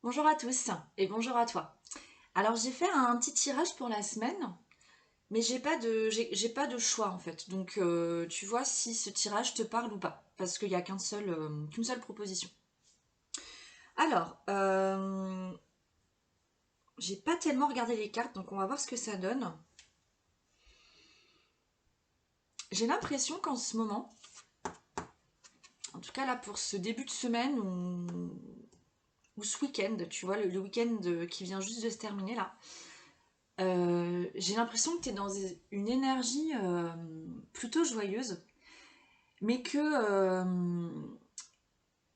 Bonjour à tous et bonjour à toi. Alors j'ai fait un petit tirage pour la semaine, mais j'ai pas de choix en fait. Donc tu vois si ce tirage te parle ou pas, parce qu'il n'y a qu'une seule proposition. Alors, j'ai pas tellement regardé les cartes, donc on va voir ce que ça donne. J'ai l'impression qu'en ce moment, en tout cas là pour ce début de semaine ou ce week-end, tu vois, le week-end qui vient juste de se terminer là, j'ai l'impression que tu es dans une énergie plutôt joyeuse, mais que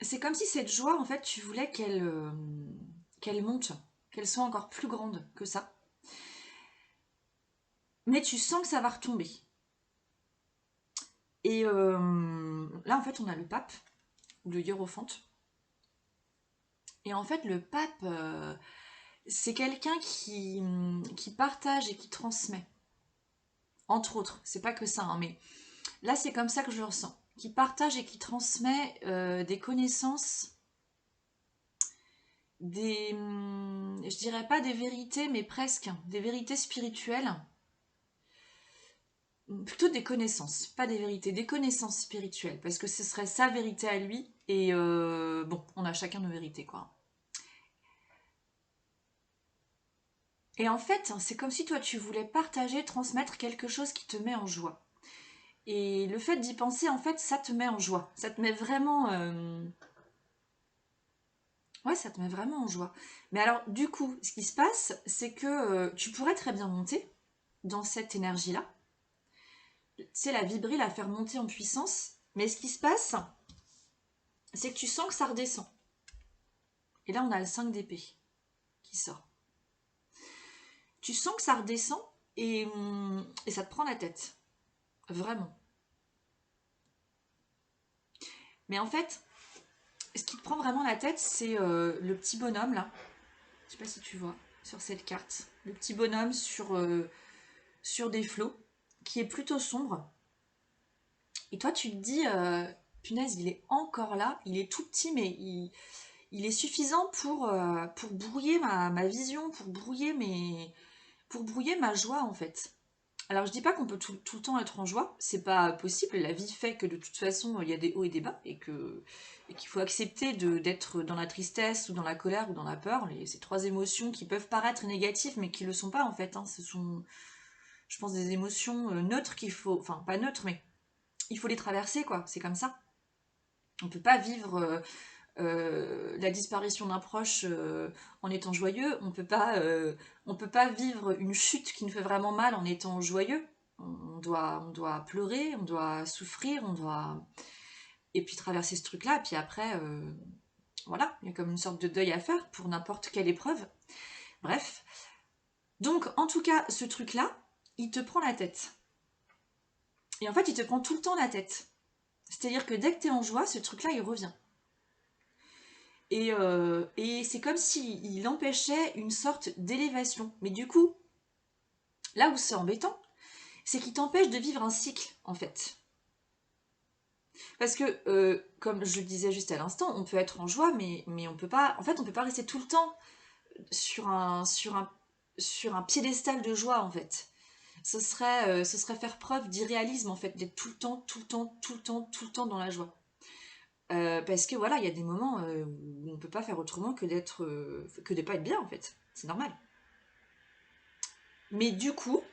c'est comme si cette joie, en fait, tu voulais qu'elle monte, qu'elle soit encore plus grande que ça. Mais tu sens que ça va retomber. Et là, en fait, on a le pape, ou le hiérophante. Et en fait, le pape, c'est quelqu'un qui partage et qui transmet. Entre autres, c'est pas que ça, hein, mais là, c'est comme ça que je le ressens. Qui partage et qui transmet des connaissances, je dirais pas des vérités, mais presque, des vérités spirituelles, plutôt des connaissances, pas des vérités, des connaissances spirituelles, parce que ce serait sa vérité à lui, et bon, on a chacun nos vérités, quoi. Et en fait, c'est comme si toi, tu voulais partager, transmettre quelque chose qui te met en joie. Et le fait d'y penser, en fait, ça te met en joie. Ça te met vraiment... Ouais, ça te met vraiment en joie. Mais alors, du coup, ce qui se passe, c'est que tu pourrais très bien monter dans cette énergie-là. Tu sais, la vibrer, la faire monter en puissance. Mais ce qui se passe, c'est que tu sens que ça redescend. Et là, on a le 5 d'épée qui sort. Tu sens que ça redescend et ça te prend la tête. Vraiment. Mais en fait, ce qui te prend vraiment la tête, c'est le petit bonhomme là. Je sais pas si tu vois sur cette carte. Le petit bonhomme sur des flots qui est plutôt sombre. Et toi, tu te dis, punaise, il est encore là. Il est tout petit, mais il est suffisant pour brouiller ma vision, pour brouiller ma joie en fait. Alors je dis pas qu'on peut tout le temps être en joie, c'est pas possible, la vie fait que de toute façon il y a des hauts et des bas et qu'il faut accepter d'être dans la tristesse ou dans la colère ou dans la peur, ces trois émotions qui peuvent paraître négatives mais qui le sont pas en fait, hein. Ce sont je pense des émotions neutres qu'il faut, enfin pas neutres mais il faut les traverser quoi, c'est comme ça. On peut pas vivre la disparition d'un proche en étant joyeux, on peut pas vivre une chute qui nous fait vraiment mal en étant joyeux. On doit pleurer, on doit souffrir, on doit et puis traverser ce truc-là. Et puis après, voilà, il y a comme une sorte de deuil à faire pour n'importe quelle épreuve. Bref. Donc, en tout cas, ce truc-là, il te prend la tête. Et en fait, il te prend tout le temps la tête. C'est-à-dire que dès que tu es en joie, ce truc-là, il revient. Et c'est comme s'il empêchait une sorte d'élévation. Mais du coup, là où c'est embêtant, c'est qu'il t'empêche de vivre un cycle, en fait. Parce que, comme je le disais juste à l'instant, on peut être en joie, mais on peut pas. En fait, on peut pas rester tout le temps sur sur un piédestal de joie, en fait. Ce serait faire preuve d'irréalisme, en fait, d'être tout le temps, tout le temps, tout le temps, tout le temps dans la joie. Parce que voilà, il y a des moments où on peut pas faire autrement que de pas être bien, en fait. C'est normal. Mais du coup,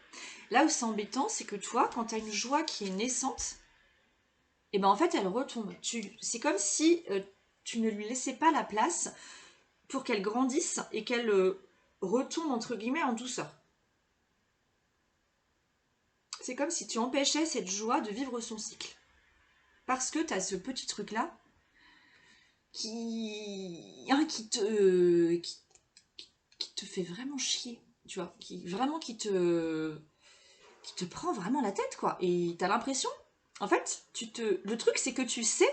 là où c'est embêtant, c'est que toi, quand tu as une joie qui est naissante, et ben en fait, elle retombe. C'est comme si tu ne lui laissais pas la place pour qu'elle grandisse et qu'elle retombe entre guillemets en douceur. C'est comme si tu empêchais cette joie de vivre son cycle. Parce que tu as ce petit truc-là qui te fait vraiment chier. Tu vois, qui te prend vraiment la tête, quoi. Et t'as l'impression, en fait, le truc, c'est que tu sais,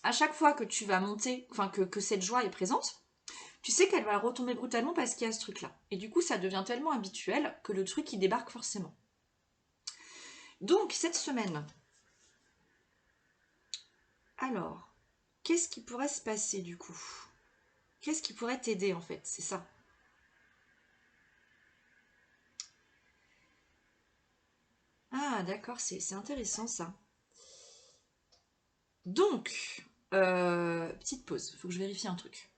à chaque fois que tu vas monter, enfin, que cette joie est présente, tu sais qu'elle va retomber brutalement parce qu'il y a ce truc-là. Et du coup, ça devient tellement habituel que le truc, il débarque forcément. Donc, cette semaine, alors, qu'est-ce qui pourrait se passer, du coup? Qu'est-ce qui pourrait t'aider en fait? C'est ça. Ah d'accord, c'est intéressant ça. Donc, petite pause, il faut que je vérifie un truc.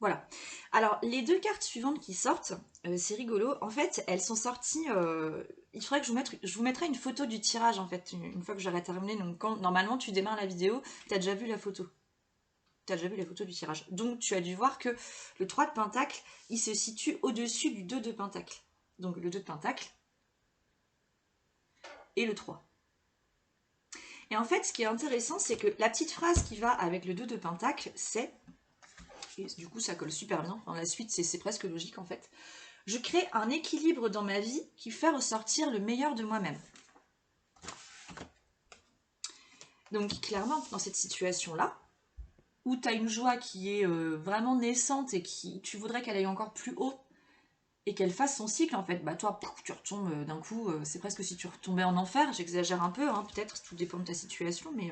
Voilà. Alors, les deux cartes suivantes qui sortent, c'est rigolo. En fait, elles sont sorties. Il faudrait que je vous mettrai une photo du tirage, en fait, une fois que j'aurai terminé. Donc, quand normalement tu démarres la vidéo, tu as déjà vu la photo. Tu as déjà vu la photo du tirage. Donc, tu as dû voir que le 3 de Pentacle, il se situe au-dessus du 2 de Pentacle. Donc, le 2 de Pentacle et le 3. Et en fait, ce qui est intéressant, c'est que la petite phrase qui va avec le 2 de Pentacle, c'est. Et du coup, ça colle super bien. Dans la suite, c'est presque logique en fait. Je crée un équilibre dans ma vie qui fait ressortir le meilleur de moi-même. Donc clairement, dans cette situation-là, où tu as une joie qui est vraiment naissante et qui tu voudrais qu'elle aille encore plus haut et qu'elle fasse son cycle, en fait, bah toi, tu retombes d'un coup, c'est presque si tu retombais en enfer, j'exagère un peu, hein, peut-être, tout dépend de ta situation, mais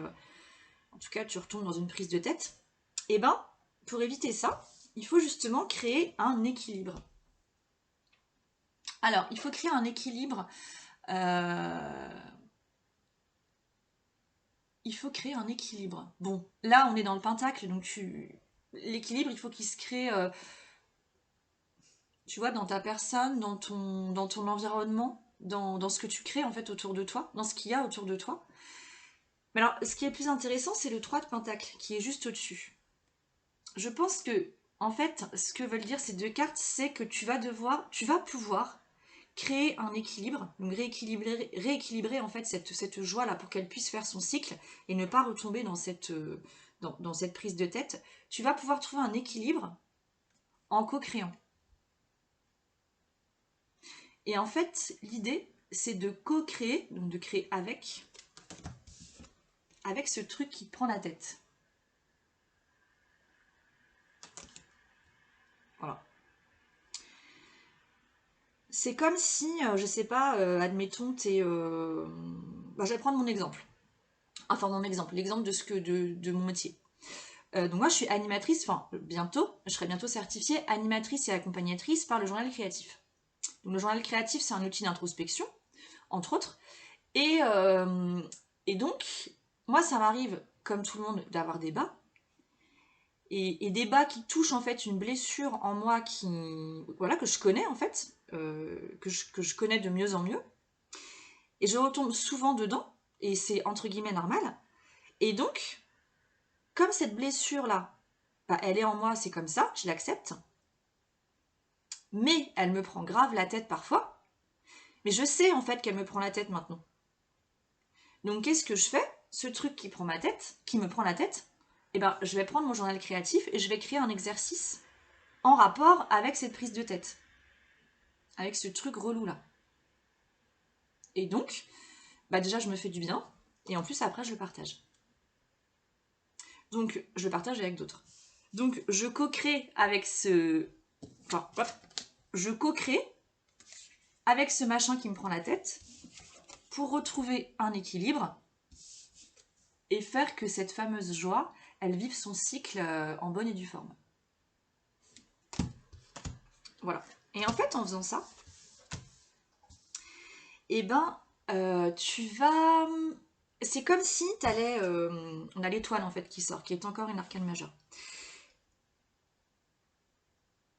en tout cas, tu retombes dans une prise de tête. Et ben, pour éviter ça, il faut justement créer un équilibre. Alors, il faut créer un équilibre. Il faut créer un équilibre. Bon, là, on est dans le pentacle, donc l'équilibre, il faut qu'il se crée, tu vois, dans ta personne, dans ton environnement, dans ce que tu crées, en fait, autour de toi, dans ce qu'il y a autour de toi. Mais alors, ce qui est le plus intéressant, c'est le 3 de pentacle, qui est juste au-dessus. Je pense que, en fait, ce que veulent dire ces deux cartes, c'est que tu vas pouvoir créer un équilibre, donc rééquilibrer en fait cette joie-là pour qu'elle puisse faire son cycle et ne pas retomber dans cette prise de tête. Tu vas pouvoir trouver un équilibre en co-créant. Et en fait, l'idée, c'est de co-créer, donc de créer avec ce truc qui te prend la tête. Voilà. C'est comme si, je sais pas, admettons, je vais prendre mon exemple. Enfin, l'exemple de mon métier. Donc moi, je suis animatrice, enfin, je serai bientôt certifiée animatrice et accompagnatrice par le journal créatif. Donc le journal créatif, c'est un outil d'introspection, entre autres. Et donc, moi, ça m'arrive, comme tout le monde, d'avoir des bas. Et des bas qui touchent en fait une blessure en moi que je connais en fait, que je connais de mieux en mieux. Et je retombe souvent dedans, et c'est entre guillemets normal. Et donc, comme cette blessure-là, bah, elle est en moi, c'est comme ça, je l'accepte. Mais elle me prend grave la tête parfois. Mais je sais en fait qu'elle me prend la tête maintenant. Donc qu'est-ce que je fais? Ce truc qui me prend la tête, eh ben, je vais prendre mon journal créatif et je vais créer un exercice en rapport avec cette prise de tête. Avec ce truc relou là. Et donc, bah déjà je me fais du bien. Et en plus après je le partage. Donc je le partage avec d'autres. Donc je co-crée avec je co-crée avec ce machin qui me prend la tête pour retrouver un équilibre et faire que cette fameuse joie, elle vive son cycle en bonne et due forme. Voilà. Et en fait, en faisant ça, eh ben, tu vas... C'est comme si tu allais... on a l'étoile, en fait, qui sort, qui est encore une arcane majeure.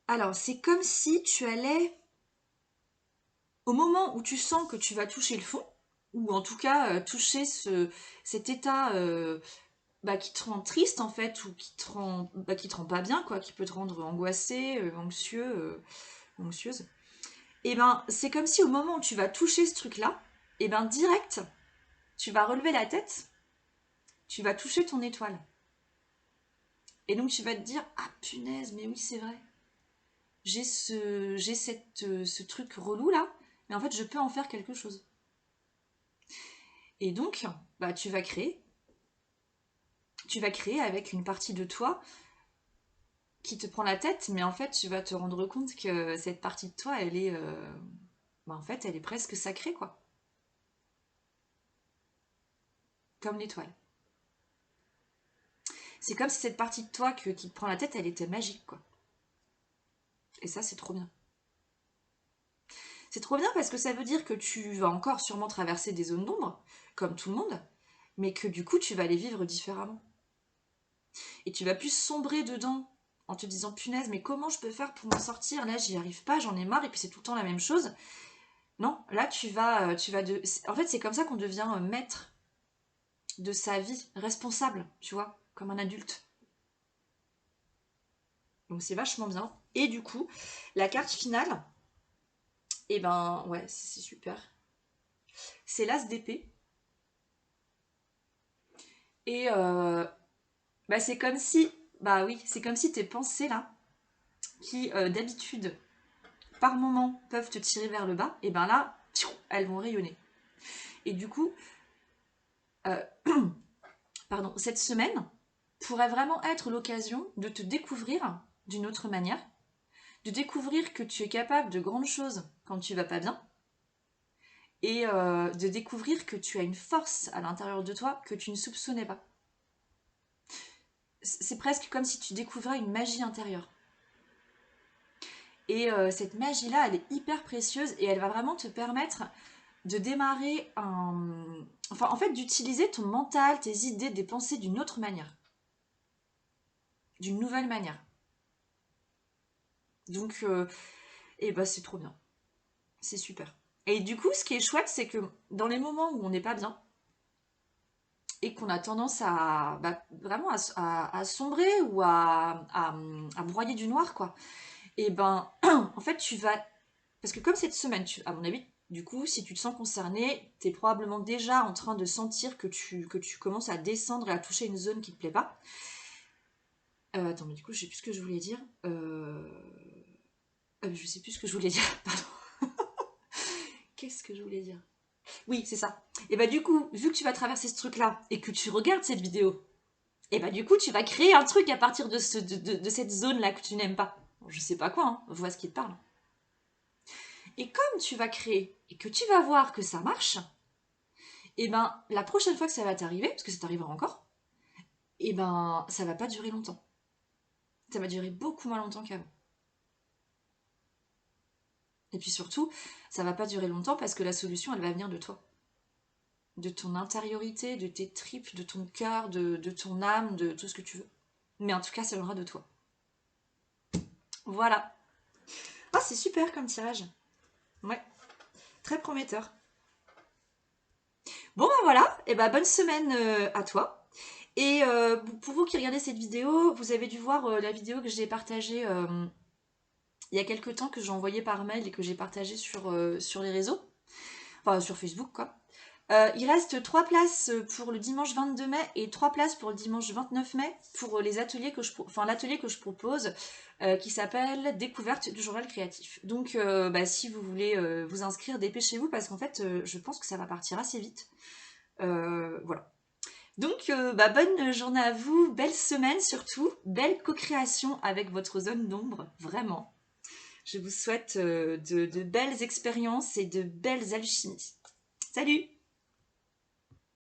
Alors, c'est comme si tu allais... Au moment où tu sens que tu vas toucher le fond, ou en tout cas toucher cet état qui te rend triste en fait, ou qui te rend pas bien, quoi, qui peut te rendre angoissé, anxieuse, et ben c'est comme si au moment où tu vas toucher ce truc-là, et ben direct, tu vas relever la tête, tu vas toucher ton étoile. Et donc tu vas te dire, ah punaise, mais oui c'est vrai, ce truc relou là, mais en fait je peux en faire quelque chose. Et donc, bah, tu vas créer avec une partie de toi qui te prend la tête, mais en fait, tu vas te rendre compte que cette partie de toi, elle est, en fait, elle est presque sacrée, quoi. Comme l'étoile. C'est comme si cette partie de toi qui te prend la tête, elle était magique, quoi. Et ça, c'est trop bien. C'est trop bien parce que ça veut dire que tu vas encore sûrement traverser des zones d'ombre, comme tout le monde, mais que du coup, tu vas les vivre différemment. Et tu vas plus sombrer dedans en te disant, punaise, mais comment je peux faire pour m'en sortir? Là, j'y arrive pas, j'en ai marre, et puis c'est tout le temps la même chose. Non, là, en fait, c'est comme ça qu'on devient maître de sa vie, responsable, tu vois, comme un adulte. Donc c'est vachement bien. Et du coup, la carte finale, et ben ouais, c'est super. C'est l'as d'épée. Et bah, c'est comme si, bah oui, c'est comme si tes pensées là, qui d'habitude, par moment, peuvent te tirer vers le bas, et ben là, elles vont rayonner. Et du coup, euh, pardon, cette semaine pourrait vraiment être l'occasion de te découvrir d'une autre manière, de découvrir que tu es capable de grandes choses quand tu vas pas bien, et de découvrir que tu as une force à l'intérieur de toi que tu ne soupçonnais pas. C'est presque comme si tu découvrais une magie intérieure. Et cette magie-là, elle est hyper précieuse et elle va vraiment te permettre de démarrer un... Enfin, en fait, d'utiliser ton mental, tes idées, des pensées d'une autre manière. D'une nouvelle manière. Donc, et bah, c'est trop bien. C'est super. Et du coup, ce qui est chouette, c'est que dans les moments où on n'est pas bien, et qu'on a tendance à vraiment à sombrer ou à broyer du noir, quoi. Et ben, en fait, tu vas... Parce que comme cette semaine, à mon avis, du coup, si tu te sens concerné, tu es probablement déjà en train de sentir que tu commences à descendre et à toucher une zone qui te plaît pas. Attends, mais du coup, je sais plus ce que je voulais dire. Je sais plus ce que je voulais dire, pardon. Qu'est-ce que je voulais dire? Oui, c'est ça. Et bah du coup, vu que tu vas traverser ce truc-là et que tu regardes cette vidéo, et bah du coup, tu vas créer un truc à partir de cette zone-là que tu n'aimes pas. Bon, je sais pas quoi, hein, vois ce qui te parle. Et comme tu vas créer et que tu vas voir que ça marche, et ben la prochaine fois que ça va t'arriver, parce que ça t'arrivera encore, et ben ça va pas durer longtemps. Ça va durer beaucoup moins longtemps qu'avant. Et puis surtout, ça va pas durer longtemps parce que la solution, elle va venir de toi. De ton intériorité, de tes tripes, de ton cœur, de ton âme, de tout ce que tu veux. Mais en tout cas, ça viendra de toi. Voilà. Ah, c'est super comme tirage. Ouais, très prometteur. Bon, ben voilà, et ben bonne semaine à toi. Et pour vous qui regardez cette vidéo, vous avez dû voir la vidéo que j'ai partagée il y a quelques temps, que j'ai envoyée par mail et que j'ai partagée sur les réseaux, enfin sur Facebook quoi. Il reste 3 places pour le dimanche 22 mai et 3 places pour le dimanche 29 mai pour les ateliers l'atelier que je propose qui s'appelle Découverte du journal créatif. Donc si vous voulez vous inscrire, dépêchez-vous parce qu'en fait je pense que ça va partir assez vite. Voilà. Donc bonne journée à vous, belle semaine surtout, belle co-création avec votre zone d'ombre, vraiment. Je vous souhaite de belles expériences et de belles alchimies. Salut!